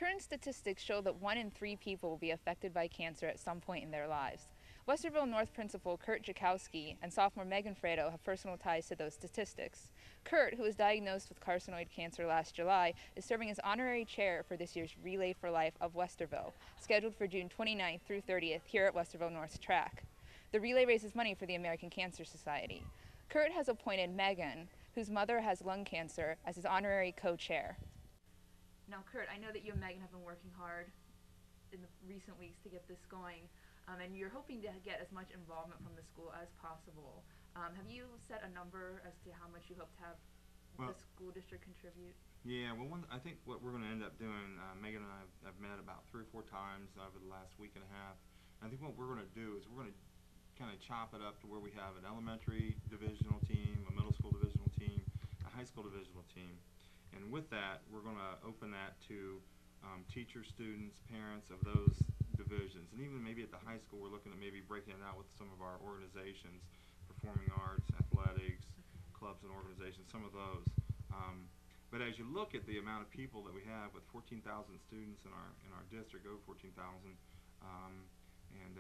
Current statistics show that 1 in 3 people will be affected by cancer at some point in their lives. Westerville North Principal Kurt Jakowski and sophomore Megan Fredo have personal ties to those statistics. Kurt, who was diagnosed with carcinoid cancer last July, is serving as honorary chair for this year's Relay for Life of Westerville, scheduled for June 29th through 30th here at Westerville North's track. The relay raises money for the American Cancer Society. Kurt has appointed Megan, whose mother has lung cancer, as his honorary co-chair. Now, Kurt, I know that you and Megan have been working hard in the recent weeks to get this going, and you're hoping to get as much involvement from the school as possible. Have you set a number as to how much you hope to have the school district contribute? Yeah, well, I think what we're going to end up doing, Megan and I have met about 3 or 4 times over the last week and a half. And I think what we're going to do is we're going to kind of chop it up to where we have an elementary divisional team, a middle school divisional team, a high school divisional team. And with that, we're going to open that to teachers, students, parents of those divisions. And even maybe at the high school, we're looking at maybe breaking it out with some of our organizations, performing arts, athletics, clubs and organizations, some of those. But as you look at the amount of people that we have, with 14,000 students in our district, over 14,000, and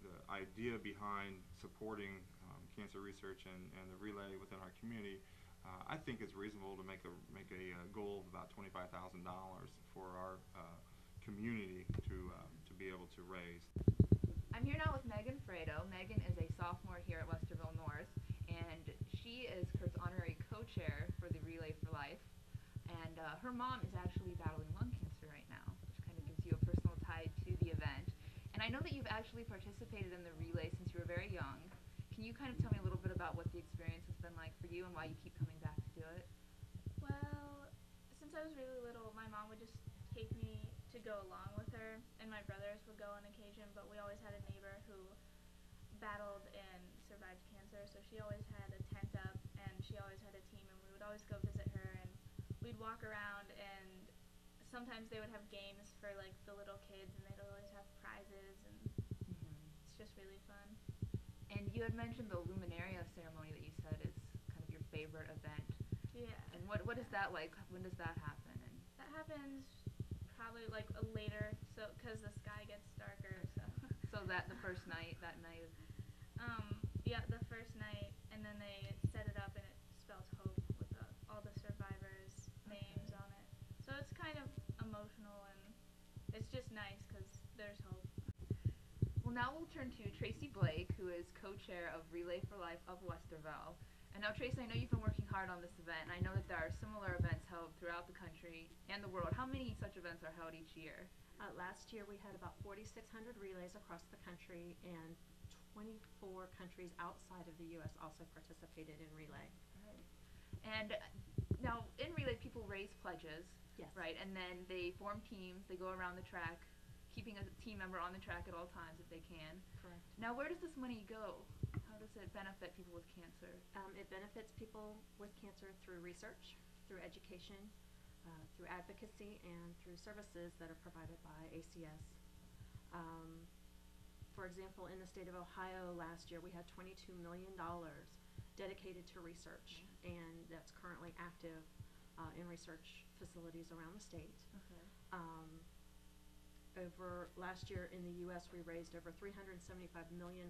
the idea behind supporting cancer research and the relay within our community, I think it's reasonable to make a goal of about $25,000 for our community to be able to raise. I'm here now with Megan Fredo. Megan is a sophomore here at Westerville North, and she is Kurt's honorary co-chair for the Relay for Life. And her mom is actually battling lung cancer right now, which kind of gives you a personal tie to the event. And I know that you've actually participated in the relay since you were very young. Can you kind of tell me a little bit about what the experience has been like for you and why you keep coming back to do it? Well, since I was really little, my mom would just take me to go along with her, and my brothers would go on occasion, but we always had a neighbor who battled and survived cancer, so she always had a tent up, and she always had a team, and we would always go visit her, and we'd walk around, and sometimes they would have games for like the little kids, and they'd always have prizes, and it's just really fun. And you had mentioned the Luminaria ceremony that you said is kind of your favorite event. Yeah. And what is that like? When does that happen? And that happens probably like later, so because the sky gets darker. So that the first night, that night is. Yeah, the first night, and then they set it up, and it spells hope with all the survivors' names on it. So it's kind of emotional, and it's just nice because there's hope. Well, now we'll turn to Tracy Blake, who is co-chair of Relay for Life of Westerville. And now, Tracy, I know you've been working hard on this event, and I know that there are similar events held throughout the country and the world. How many such events are held each year? Last year we had about 4,600 relays across the country, and 24 countries outside of the U.S. also participated in Relay. Right. And now, in Relay, people raise pledges, yes, right? And then they form teams, they go around the track, keeping a team member on the track at all times if they can. Correct. Now, where does this money go? How does it benefit people with cancer? It benefits people with cancer through research, through education, through advocacy, and through services that are provided by ACS. For example, in the state of Ohio last year, we had $22 million dedicated to research, and that's currently active in research facilities around the state. Okay. Over last year in the U.S., we raised over $375 million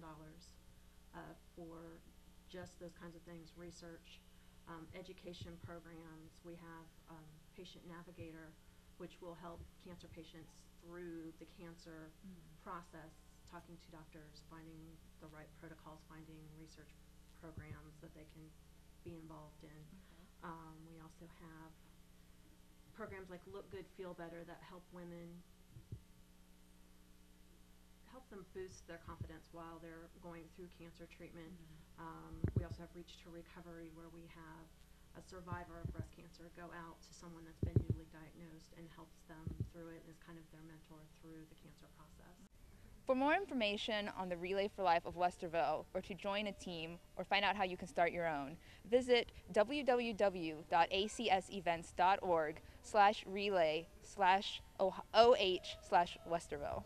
for just those kinds of things: research, education programs. We have Patient Navigator, which will help cancer patients through the cancer process, talking to doctors, finding the right protocols, finding research programs that they can be involved in. Okay. We also have programs like Look Good, Feel Better that help women, help them boost their confidence while they're going through cancer treatment. We also have Reach to Recovery, where we have a survivor of breast cancer go out to someone that's been newly diagnosed and helps them through it and is kind of their mentor through the cancer process. For more information on the Relay for Life of Westerville, or to join a team, or find out how you can start your own, visit www.acsevents.org/relay/OH/Westerville.